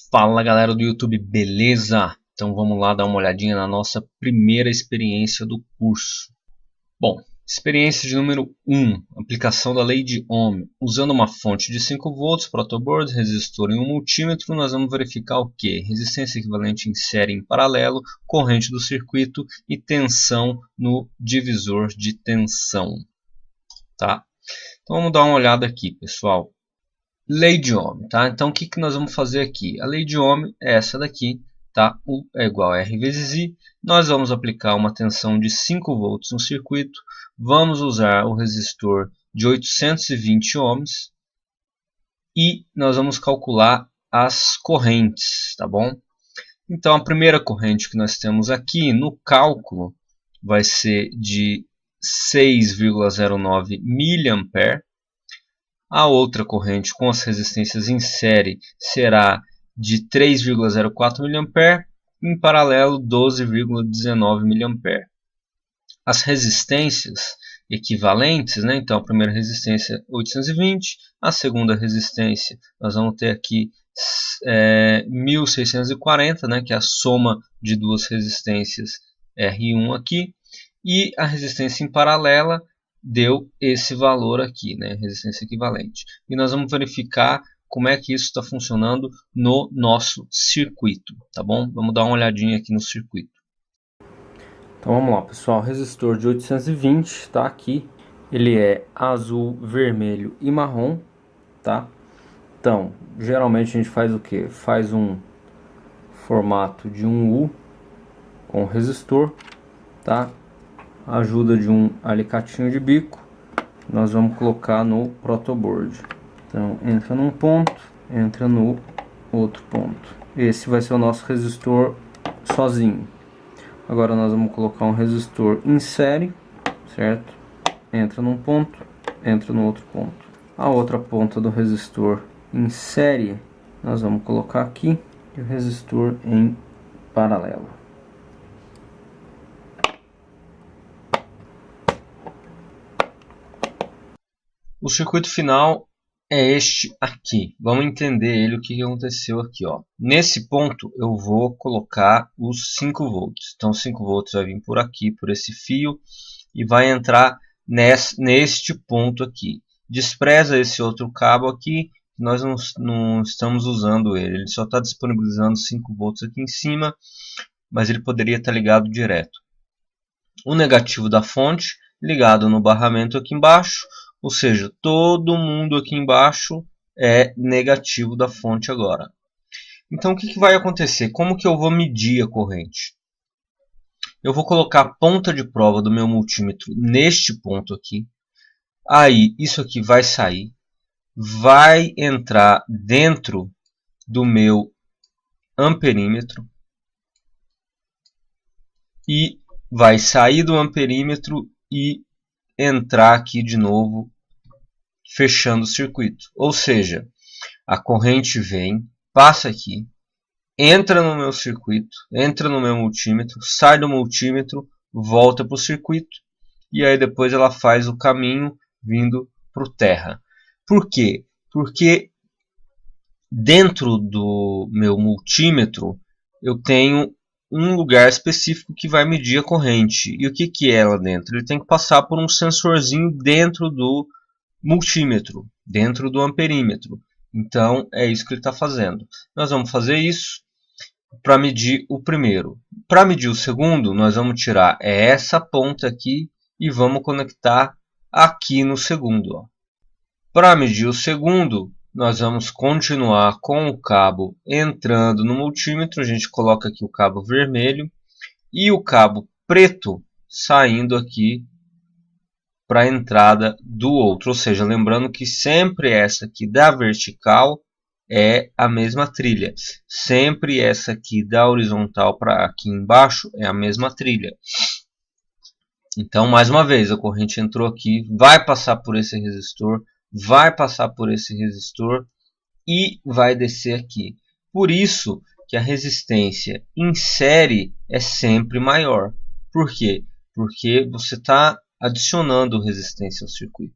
Fala galera do YouTube, beleza? Então vamos lá dar uma olhadinha na nossa primeira experiência do curso. Bom, experiência de número 1, aplicação da lei de Ohm. Usando uma fonte de 5 volts, protoboard, resistor e um multímetro, nós vamos verificar o que? Resistência equivalente em série em paralelo, corrente do circuito e tensão no divisor de tensão. Tá? Então vamos dar uma olhada aqui, pessoal. Lei de Ohm, tá? Então o que nós vamos fazer aqui? A lei de Ohm é essa daqui, tá? U é igual a R vezes I. Nós vamos aplicar uma tensão de 5 volts no circuito. Vamos usar o resistor de 820 ohms. E nós vamos calcular as correntes, tá bom? Então a primeira corrente que nós temos aqui no cálculo vai ser de 6,09 mA. A outra corrente com as resistências em série será de 3,04 mA, em paralelo 12,19 mA. As resistências equivalentes, né? Então a primeira resistência 820, a segunda resistência nós vamos ter aqui 1640, né? Que é a soma de duas resistências R1 aqui, e a resistência em paralela deu esse valor aqui, né? Resistência equivalente. E nós vamos verificar como é que isso está funcionando no nosso circuito, tá bom? Vamos dar uma olhadinha aqui no circuito. Então vamos lá, pessoal. Resistor de 820 está aqui. Ele é azul, vermelho e marrom, tá? Então, geralmente a gente faz o que? Faz um formato de um U com resistor, tá? Ajuda de um alicatinho de bico, nós vamos colocar no protoboard. Então entra num ponto, entra no outro ponto. Esse vai ser o nosso resistor sozinho. Agora nós vamos colocar um resistor em série, certo? Entra num ponto, entra no outro ponto. A outra ponta do resistor em série nós vamos colocar aqui, e o resistor em paralelo. O circuito final é este aqui. Vamos entender ele, o que aconteceu aqui, ó. Nesse ponto eu vou colocar os 5 volts. Então 5 volts vai vir por aqui, por esse fio, e vai entrar neste ponto aqui. Despreza esse outro cabo aqui, nós não estamos usando ele. Ele só está disponibilizando 5 volts aqui em cima, mas ele poderia estar ligado direto. O negativo da fonte ligado no barramento aqui embaixo. Ou seja, todo mundo aqui embaixo é negativo da fonte agora. Então o que vai acontecer? Como que eu vou medir a corrente? Eu vou colocar a ponta de prova do meu multímetro neste ponto aqui. Aí isso aqui vai sair. Vai entrar dentro do meu amperímetro. E vai sair do amperímetro e entrar aqui de novo, fechando o circuito. Ou seja, a corrente vem, passa aqui, entra no meu circuito, entra no meu multímetro, sai do multímetro, volta para o circuito, e aí depois ela faz o caminho vindo para o terra. Por quê? Porque dentro do meu multímetro eu tenho um lugar específico que vai medir a corrente. E o que é lá dentro? Ele tem que passar por um sensorzinho dentro do multímetro, dentro do amperímetro. Então é isso que ele está fazendo. Nós vamos fazer isso para medir o primeiro. Para medir o segundo, nós vamos tirar essa ponta aqui e vamos conectar aqui no segundo. Para medir o segundo, nós vamos continuar com o cabo entrando no multímetro. A gente coloca aqui o cabo vermelho e o cabo preto saindo aqui para a entrada do outro. Ou seja, lembrando que sempre essa aqui da vertical é a mesma trilha. Sempre essa aqui da horizontal para aqui embaixo é a mesma trilha. Então, mais uma vez, a corrente entrou aqui, vai passar por esse resistor, vai passar por esse resistor e vai descer aqui. Por isso que a resistência em série é sempre maior. Por quê? Porque você está adicionando resistência ao circuito.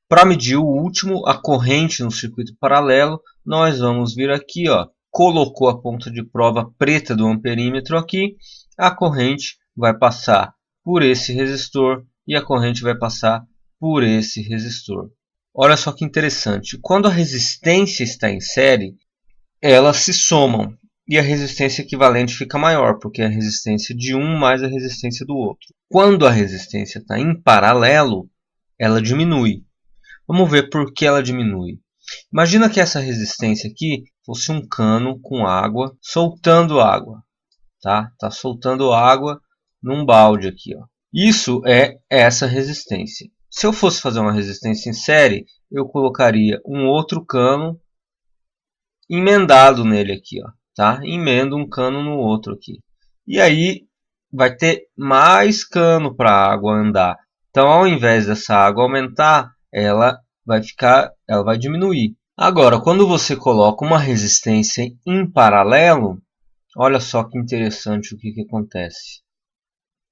Para medir o último, a corrente no circuito paralelo, nós vamos vir aqui, ó, colocou a ponta de prova preta do amperímetro aqui, a corrente vai passar por esse resistor e a corrente vai passar por esse resistor. Olha só que interessante, quando a resistência está em série, elas se somam e a resistência equivalente fica maior, porque é a resistência de um mais a resistência do outro. Quando a resistência está em paralelo, ela diminui. Vamos ver por que ela diminui. Imagina que essa resistência aqui fosse um cano com água, soltando água. Tá soltando água num balde aqui, ó. Isso é essa resistência. Se eu fosse fazer uma resistência em série, eu colocaria um outro cano emendado nele aqui, ó, tá? Emendo um cano no outro aqui. E aí vai ter mais cano para a água andar. Então, ao invés dessa água aumentar, ela vai diminuir. Agora, quando você coloca uma resistência em paralelo, olha só que interessante o que acontece.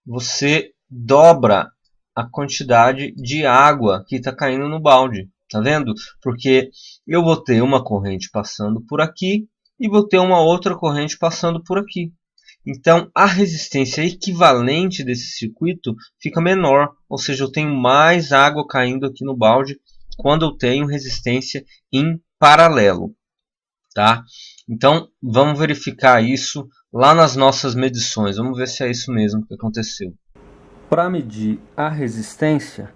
Você dobra a quantidade de água que está caindo no balde. Tá vendo? Porque eu vou ter uma corrente passando por aqui e vou ter uma outra corrente passando por aqui. Então, a resistência equivalente desse circuito fica menor. Ou seja, eu tenho mais água caindo aqui no balde quando eu tenho resistência em paralelo. Tá? Então, vamos verificar isso lá nas nossas medições. Vamos ver se é isso mesmo que aconteceu. Para medir a resistência,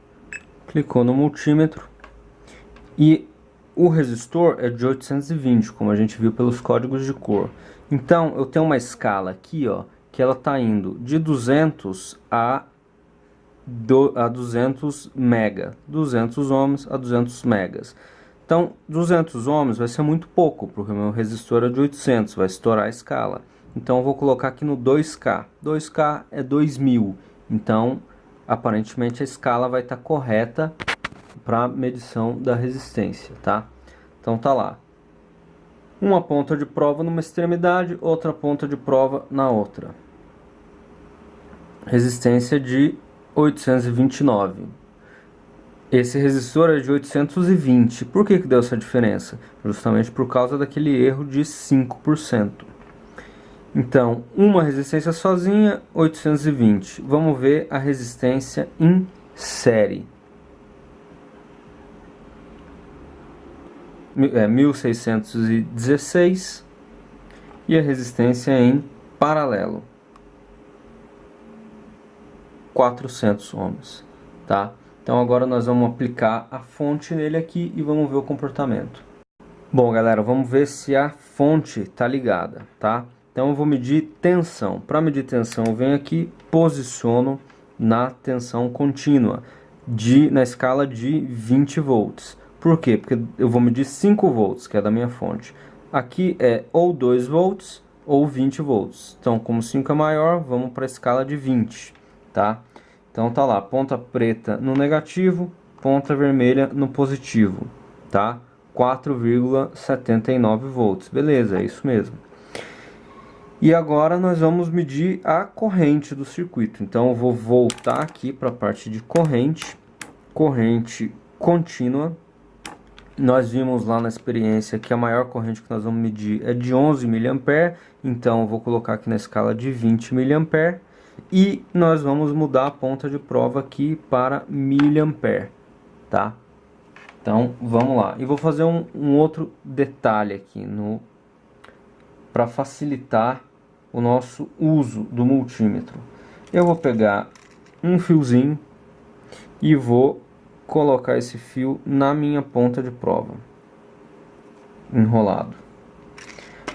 clicou no multímetro e o resistor é de 820, como a gente viu pelos códigos de cor. Então, eu tenho uma escala aqui, ó, que ela está indo de 200 a 200 mega, 200 ohms a 200 megas. Então, 200 ohms vai ser muito pouco, porque o meu resistor é de 800, vai estourar a escala. Então, eu vou colocar aqui no 2K. 2K é 2000. Então, aparentemente a escala vai estar correta para medição da resistência, tá? Então, tá lá. Uma ponta de prova numa extremidade, outra ponta de prova na outra. Resistência de 829. Esse resistor é de 820. Por que deu essa diferença? Justamente por causa daquele erro de 5%. Então, uma resistência sozinha, 820. Vamos ver a resistência em série. 1616. E a resistência em paralelo, 400 ohms. Tá? Então agora nós vamos aplicar a fonte nele aqui e vamos ver o comportamento. Bom, galera, vamos ver se a fonte está ligada, tá? Então eu vou medir tensão. Para medir tensão, eu venho aqui, posiciono na tensão contínua, na escala de 20 volts. Por quê? Porque eu vou medir 5 volts, que é da minha fonte. Aqui é ou 2 volts ou 20 volts. Então, como 5 é maior, vamos para a escala de 20, tá? Então tá lá, ponta preta no negativo, ponta vermelha no positivo, tá? 4,79 volts, beleza, é isso mesmo. E agora nós vamos medir a corrente do circuito. Então eu vou voltar aqui para a parte de corrente contínua. Nós vimos lá na experiência que a maior corrente que nós vamos medir é de 11 mA, então eu vou colocar aqui na escala de 20 mA. E nós vamos mudar a ponta de prova aqui para miliampere, tá? Então, vamos lá. E vou fazer um outro detalhe aqui para facilitar o nosso uso do multímetro. Eu vou pegar um fiozinho e vou colocar esse fio na minha ponta de prova, enrolado.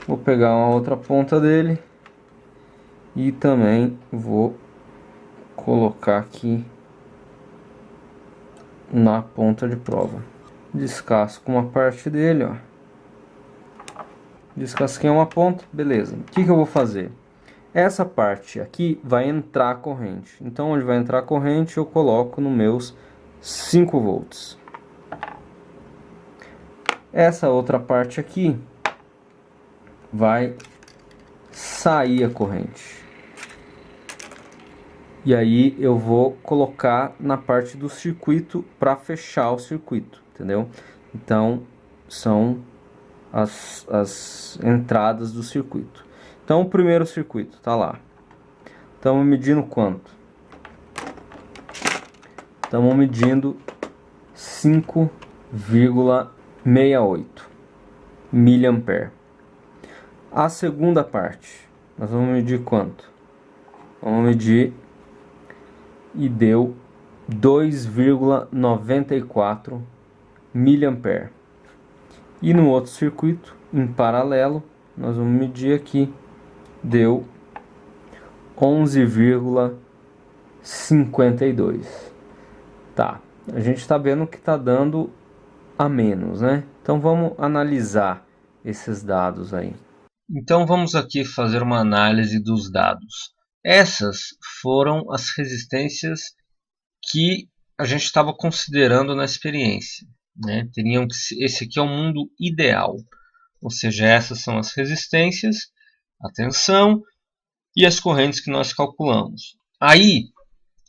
Vou pegar uma outra ponta dele e também vou colocar aqui na ponta de prova. Descasco uma parte dele, ó. Descasquei uma ponta, beleza. O que eu vou fazer? Essa parte aqui vai entrar a corrente. Então, onde vai entrar a corrente, eu coloco nos meus 5 volts. Essa outra parte aqui vai sair a corrente. E aí eu vou colocar na parte do circuito para fechar o circuito, entendeu? Então são as entradas do circuito. Então o primeiro circuito tá lá. Estamos medindo quanto? Estamos medindo 5,68 miliampere. A segunda parte, nós vamos medir quanto? Vamos medir e deu 2,94 miliampere. E no outro circuito, em paralelo, nós vamos medir aqui, deu 11,52. Tá, a gente está vendo que está dando a menos, né? Então vamos analisar esses dados aí. Então vamos aqui fazer uma análise dos dados. Essas foram as resistências que a gente estava considerando na experiência, né? Esse aqui é o mundo ideal, ou seja, essas são as resistências, a tensão e as correntes que nós calculamos. Aí,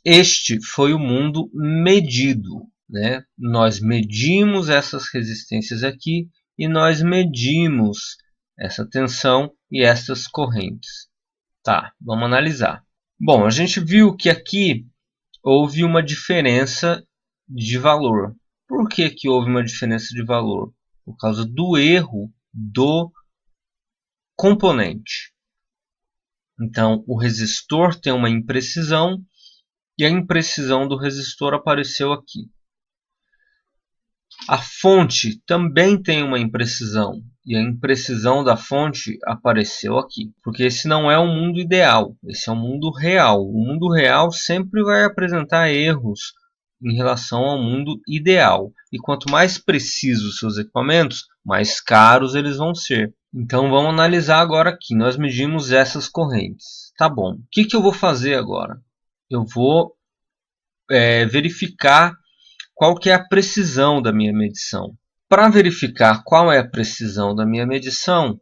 este foi o mundo medido, né? Nós medimos essas resistências aqui e nós medimos essa tensão e essas correntes. Tá, vamos analisar. Bom, a gente viu que aqui houve uma diferença de valor. Por que que houve uma diferença de valor? Por causa do erro do componente. Então, o resistor tem uma imprecisão e a imprecisão do resistor apareceu aqui. A fonte também tem uma imprecisão e a imprecisão da fonte apareceu aqui. Porque esse não é o mundo ideal, esse é o mundo real. O mundo real sempre vai apresentar erros em relação ao mundo ideal. E quanto mais precisos os seus equipamentos, mais caros eles vão ser. Então vamos analisar agora aqui. Nós medimos essas correntes. Tá bom. O que eu vou fazer agora? Eu vou verificar qual que é a precisão da minha medição. Para verificar qual é a precisão da minha medição, o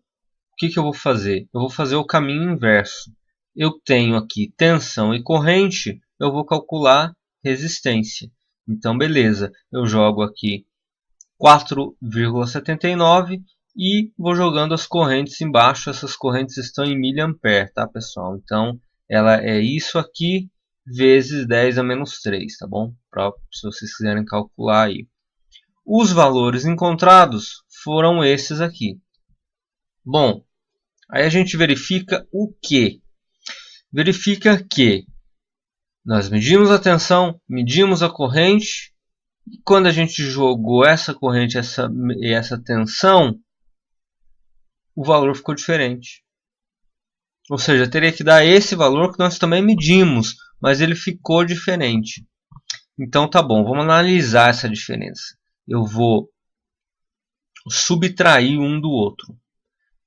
que eu vou fazer? Eu vou fazer o caminho inverso. Eu tenho aqui tensão e corrente, eu vou calcular resistência. Então, beleza, eu jogo aqui 4,79 e vou jogando as correntes embaixo. Essas correntes estão em miliampere, tá, pessoal? Então, ela é isso aqui vezes 10 a menos 3, tá bom? Se vocês quiserem calcular aí. Os valores encontrados foram esses aqui. Bom, aí a gente verifica o quê? Verifica que nós medimos a tensão, medimos a corrente, e quando a gente jogou essa corrente e essa tensão, o valor ficou diferente. Ou seja, teria que dar esse valor que nós também medimos, mas ele ficou diferente. Então tá bom, vamos analisar essa diferença. Eu vou subtrair um do outro.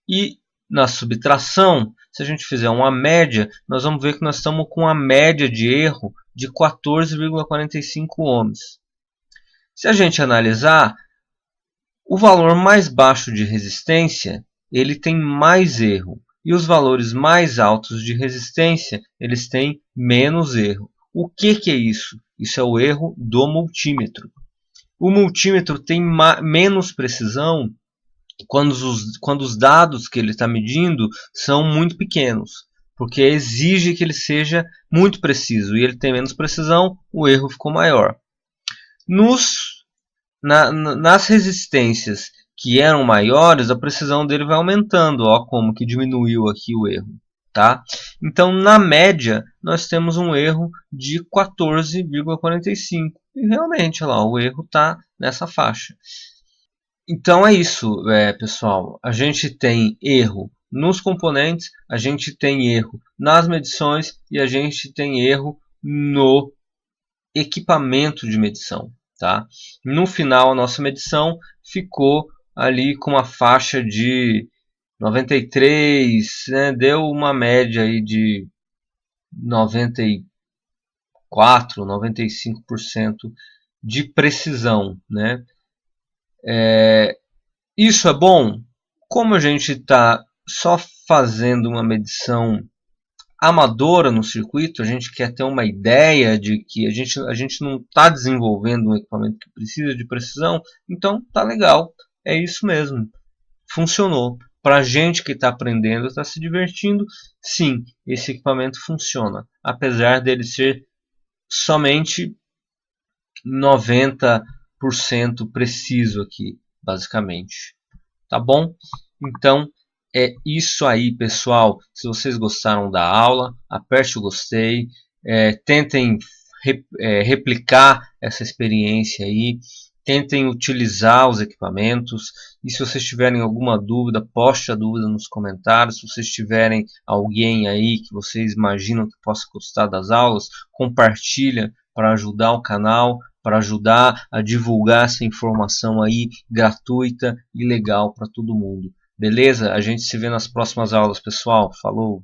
E na subtração, se a gente fizer uma média, nós vamos ver que nós estamos com uma média de erro de 14,45 ohms. Se a gente analisar, o valor mais baixo de resistência, ele tem mais erro. E os valores mais altos de resistência, eles têm menos erro. O que é isso? Isso é o erro do multímetro. O multímetro tem menos precisão quando os dados que ele está medindo são muito pequenos, porque exige que ele seja muito preciso, e ele tem menos precisão, o erro ficou maior. Nas resistências que eram maiores, a precisão dele vai aumentando, ó, como que diminuiu aqui o erro. Tá? Então, na média, nós temos um erro de 14,45. E realmente, lá, o erro está nessa faixa. Então é isso, pessoal. A gente tem erro nos componentes, a gente tem erro nas medições e a gente tem erro no equipamento de medição. Tá? No final, a nossa medição ficou ali com uma faixa de 93, né? Deu uma média aí de 94, 95% de precisão, né? Isso é bom? Como a gente está só fazendo uma medição amadora no circuito, a gente quer ter uma ideia de que a gente não está desenvolvendo um equipamento que precisa de precisão, então tá legal, é isso mesmo, funcionou. Para a gente que está aprendendo, está se divertindo, sim, esse equipamento funciona, apesar dele ser somente 90% preciso aqui, basicamente. Tá bom? Então, é isso aí, pessoal. Se vocês gostaram da aula, aperte o gostei, tentem replicar essa experiência aí, tentem utilizar os equipamentos, e se vocês tiverem alguma dúvida, poste a dúvida nos comentários. Se vocês tiverem alguém aí que vocês imaginam que possa gostar das aulas, compartilha para ajudar o canal, para ajudar a divulgar essa informação aí gratuita e legal para todo mundo. Beleza? A gente se vê nas próximas aulas, pessoal. Falou!